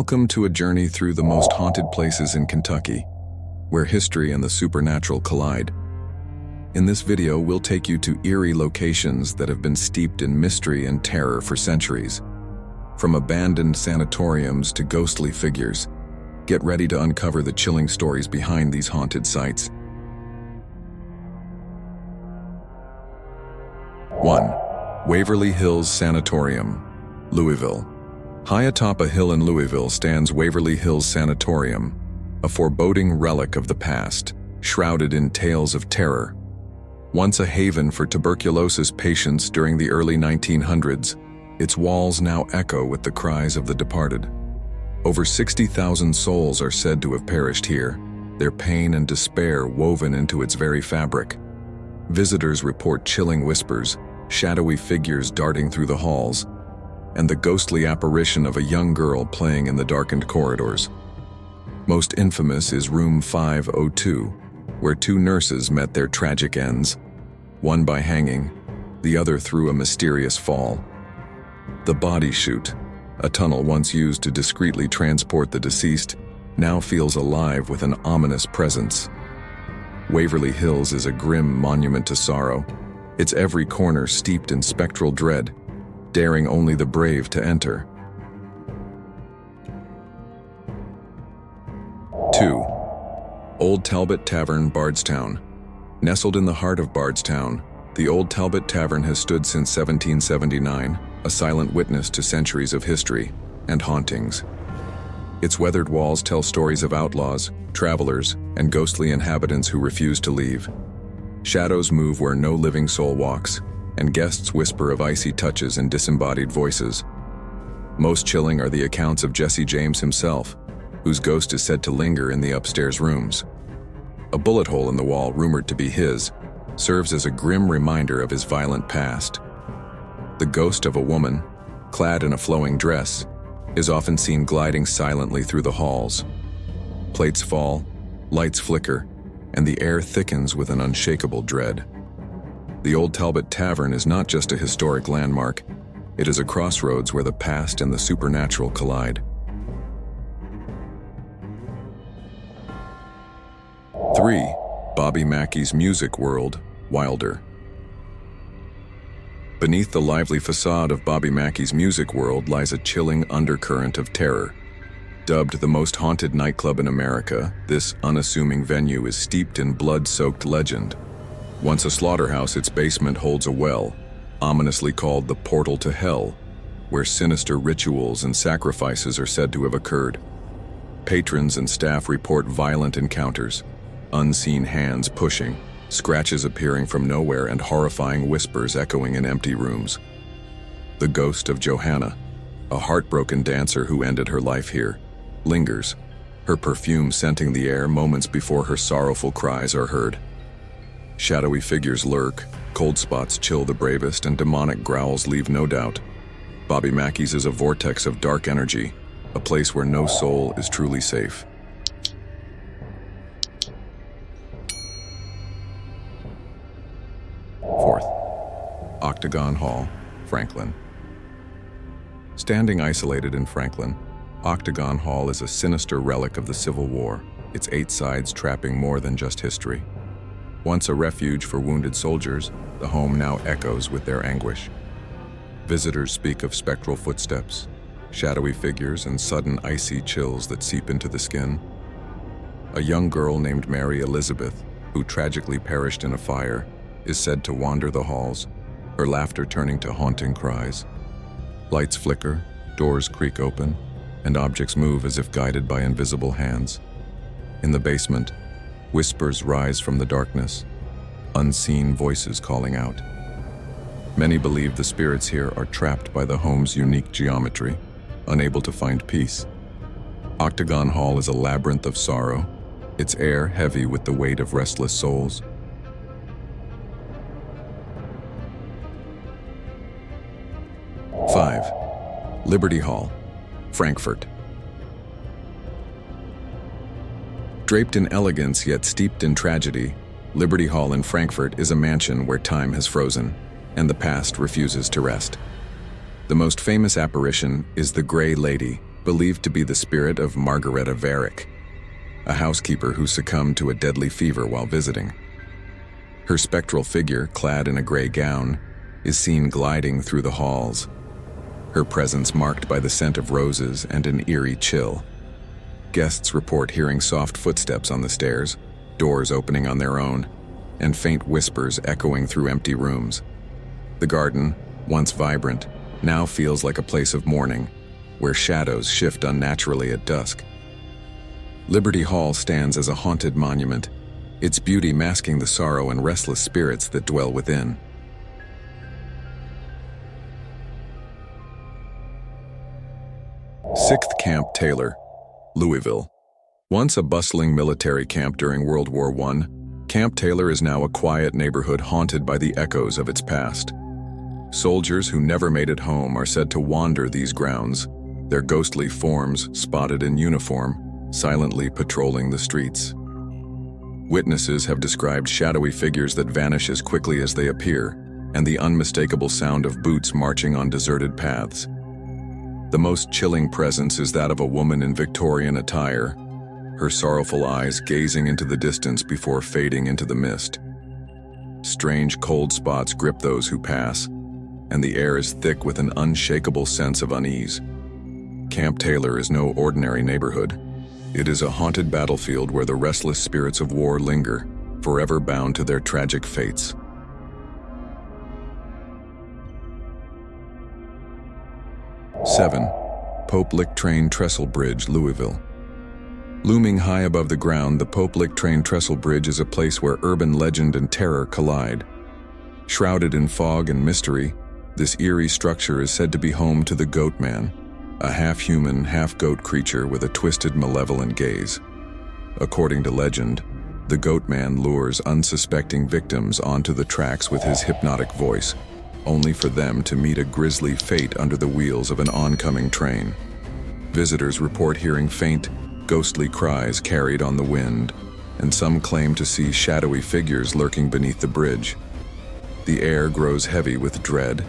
Welcome to a journey through the most haunted places in Kentucky, where history and the supernatural collide. In this video, we'll take you to eerie locations that have been steeped in mystery and terror for centuries. From abandoned sanatoriums to ghostly figures, get ready to uncover the chilling stories behind these haunted sites. 1. Waverly Hills Sanatorium, Louisville. High atop a hill in Louisville stands Waverly Hills Sanatorium, a foreboding relic of the past, shrouded in tales of terror. Once a haven for tuberculosis patients during the early 1900s, its walls now echo with the cries of the departed. Over 60,000 souls are said to have perished here, their pain and despair woven into its very fabric. Visitors report chilling whispers, shadowy figures darting through the halls, and the ghostly apparition of a young girl playing in the darkened corridors. Most infamous is Room 502, where two nurses met their tragic ends, one by hanging, the other through a mysterious fall. The body chute, a tunnel once used to discreetly transport the deceased, now feels alive with an ominous presence. Waverly Hills is a grim monument to sorrow, its every corner steeped in spectral dread, daring only the brave to enter. 2. Old Talbot Tavern Bardstown. Nestled in the heart of Bardstown, the Old Talbot Tavern has stood since 1779, a silent witness to centuries of history and hauntings. Its weathered walls tell stories of outlaws, travelers, and ghostly inhabitants who refuse to leave. Shadows move where no living soul walks, and guests whisper of icy touches and disembodied voices. Most chilling are the accounts of Jesse James himself, whose ghost is said to linger in the upstairs rooms. A bullet hole in the wall, rumored to be his, serves as a grim reminder of his violent past. The ghost of a woman, clad in a flowing dress, is often seen gliding silently through the halls. Plates fall, lights flicker, and the air thickens with an unshakable dread. The Old Talbot Tavern is not just a historic landmark, it is a crossroads where the past and the supernatural collide. 3. Bobby Mackeys Music World, Wilder. Beneath the lively facade of Bobby Mackeys Music World lies a chilling undercurrent of terror. Dubbed the most haunted nightclub in America, this unassuming venue is steeped in blood-soaked legend. Once a slaughterhouse, its basement holds a well, ominously called the Portal to Hell, where sinister rituals and sacrifices are said to have occurred. Patrons and staff report violent encounters, unseen hands pushing, scratches appearing from nowhere, and horrifying whispers echoing in empty rooms. The ghost of Johanna, a heartbroken dancer who ended her life here, lingers, her perfume scenting the air moments before her sorrowful cries are heard. Shadowy figures lurk, cold spots chill the bravest, and demonic growls leave no doubt. Bobby Mackeys is a vortex of dark energy, a place where no soul is truly safe. 4. Octagon Hall, Franklin. Standing isolated in Franklin, Octagon Hall is a sinister relic of the Civil War, its 8 sides trapping more than just history. Once a refuge for wounded soldiers, the home now echoes with their anguish. Visitors speak of spectral footsteps, shadowy figures, and sudden icy chills that seep into the skin. A young girl named Mary Elizabeth, who tragically perished in a fire, is said to wander the halls, her laughter turning to haunting cries. Lights flicker, doors creak open, and objects move as if guided by invisible hands. In the basement, whispers rise from the darkness, unseen voices calling out. Many believe the spirits here are trapped by the home's unique geometry, unable to find peace. Octagon Hall is a labyrinth of sorrow, its air heavy with the weight of restless souls. 5. Liberty Hall, Frankfurt. Draped in elegance yet steeped in tragedy, Liberty Hall in Frankfurt is a mansion where time has frozen, and the past refuses to rest. The most famous apparition is the Grey Lady, believed to be the spirit of Margareta Varick, a housekeeper who succumbed to a deadly fever while visiting. Her spectral figure, clad in a gray gown, is seen gliding through the halls, her presence marked by the scent of roses and an eerie chill. Guests report hearing soft footsteps on the stairs, doors opening on their own, and faint whispers echoing through empty rooms. The garden, once vibrant, now feels like a place of mourning, where shadows shift unnaturally at dusk. Liberty Hall stands as a haunted monument, its beauty masking the sorrow and restless spirits that dwell within. Sixth Camp Taylor, Louisville. Once a bustling military camp during World War I, Camp Taylor is now a quiet neighborhood haunted by the echoes of its past. Soldiers who never made it home are said to wander these grounds, their ghostly forms spotted in uniform, silently patrolling the streets. Witnesses have described shadowy figures that vanish as quickly as they appear, and the unmistakable sound of boots marching on deserted paths. The most chilling presence is that of a woman in Victorian attire, her sorrowful eyes gazing into the distance before fading into the mist. Strange cold spots grip those who pass, and the air is thick with an unshakable sense of unease. Camp Taylor is no ordinary neighborhood. It is a haunted battlefield where the restless spirits of war linger, forever bound to their tragic fates. Seven, Pope Lick Train Trestle Bridge, Louisville. Looming high above the ground, the Pope Lick Train Trestle Bridge is a place where urban legend and terror collide. Shrouded in fog and mystery, this eerie structure is said to be home to the Goat Man, a half-human, half-goat creature with a twisted, malevolent gaze. According to legend, the Goat Man lures unsuspecting victims onto the tracks with his hypnotic voice, only for them to meet a grisly fate under the wheels of an oncoming train. Visitors report hearing faint, ghostly cries carried on the wind, and some claim to see shadowy figures lurking beneath the bridge. The air grows heavy with dread,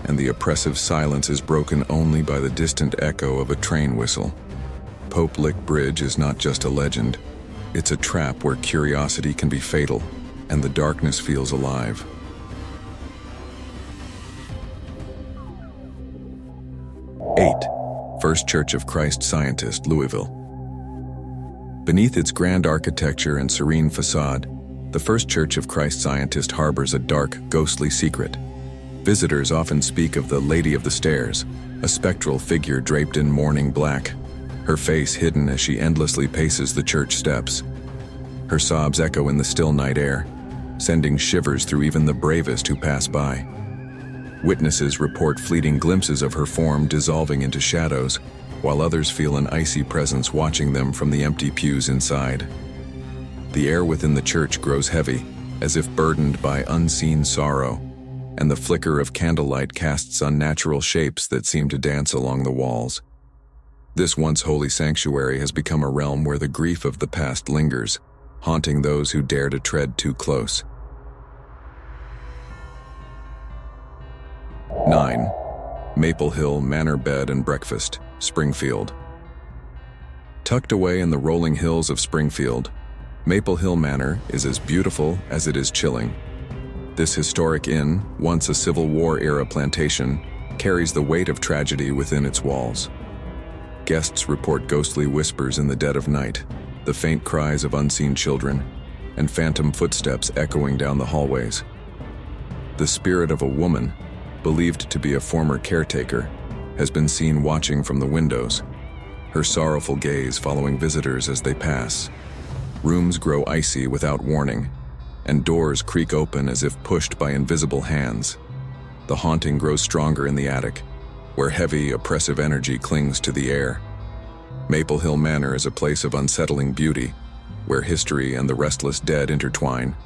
and the oppressive silence is broken only by the distant echo of a train whistle. Pope Lick Bridge is not just a legend. It's a trap where curiosity can be fatal, and the darkness feels alive. 8. First Church of Christ Scientist, Louisville. Beneath its grand architecture and serene facade, the First Church of Christ Scientist harbors a dark, ghostly secret. Visitors often speak of the Lady of the Stairs, a spectral figure draped in mourning black, her face hidden as she endlessly paces the church steps. Her sobs echo in the still night air, sending shivers through even the bravest who pass by. Witnesses report fleeting glimpses of her form dissolving into shadows, while others feel an icy presence watching them from the empty pews inside. The air within the church grows heavy, as if burdened by unseen sorrow, and the flicker of candlelight casts unnatural shapes that seem to dance along the walls. This once holy sanctuary has become a realm where the grief of the past lingers, haunting those who dare to tread too close. 9. Maple Hill Manor Bed and Breakfast, Springfield. Tucked away in the rolling hills of Springfield, Maple Hill Manor is as beautiful as it is chilling. This historic inn, once a Civil War-era plantation, carries the weight of tragedy within its walls. Guests report ghostly whispers in the dead of night, the faint cries of unseen children, and phantom footsteps echoing down the hallways. The spirit of a woman, believed to be a former caretaker, has been seen watching from the windows, her sorrowful gaze following visitors as they pass. Rooms grow icy without warning, and doors creak open as if pushed by invisible hands. The haunting grows stronger in the attic, where heavy, oppressive energy clings to the air. Maple Hill Manor is a place of unsettling beauty, where history and the restless dead intertwine,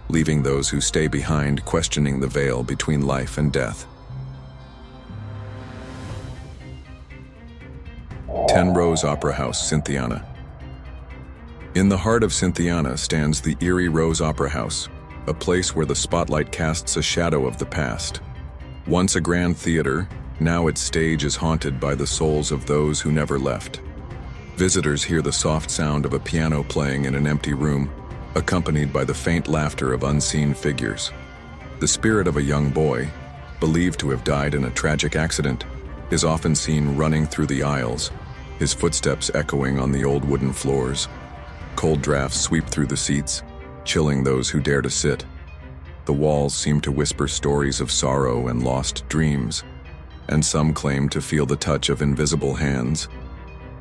leaving those who stay behind questioning the veil between life and death. 10 Rose Opera House, Cynthiana. In the heart of Cynthiana stands the Eerie Rose Opera House, a place where the spotlight casts a shadow of the past. Once a grand theater, Now its stage is haunted by the souls of those who never left. Visitors hear the soft sound of a piano playing in an empty room, accompanied by the faint laughter of unseen figures. The spirit of a young boy, believed to have died in a tragic accident, is often seen running through the aisles, his footsteps echoing on the old wooden floors. Cold drafts sweep through the seats, chilling those who dare to sit. The walls seem to whisper stories of sorrow and lost dreams, and some claim to feel the touch of invisible hands.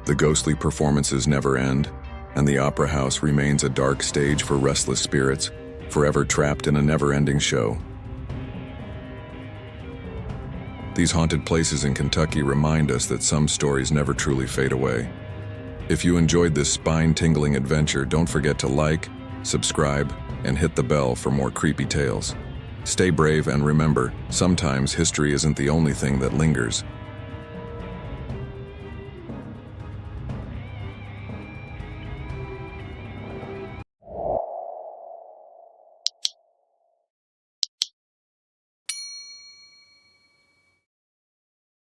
The ghostly performances never end, and the opera house remains a dark stage for restless spirits, forever trapped in a never-ending show. These haunted places in Kentucky remind us that some stories never truly fade away. If you enjoyed this spine-tingling adventure, don't forget to like, subscribe, and hit the bell for more creepy tales. Stay brave and remember, sometimes history isn't the only thing that lingers.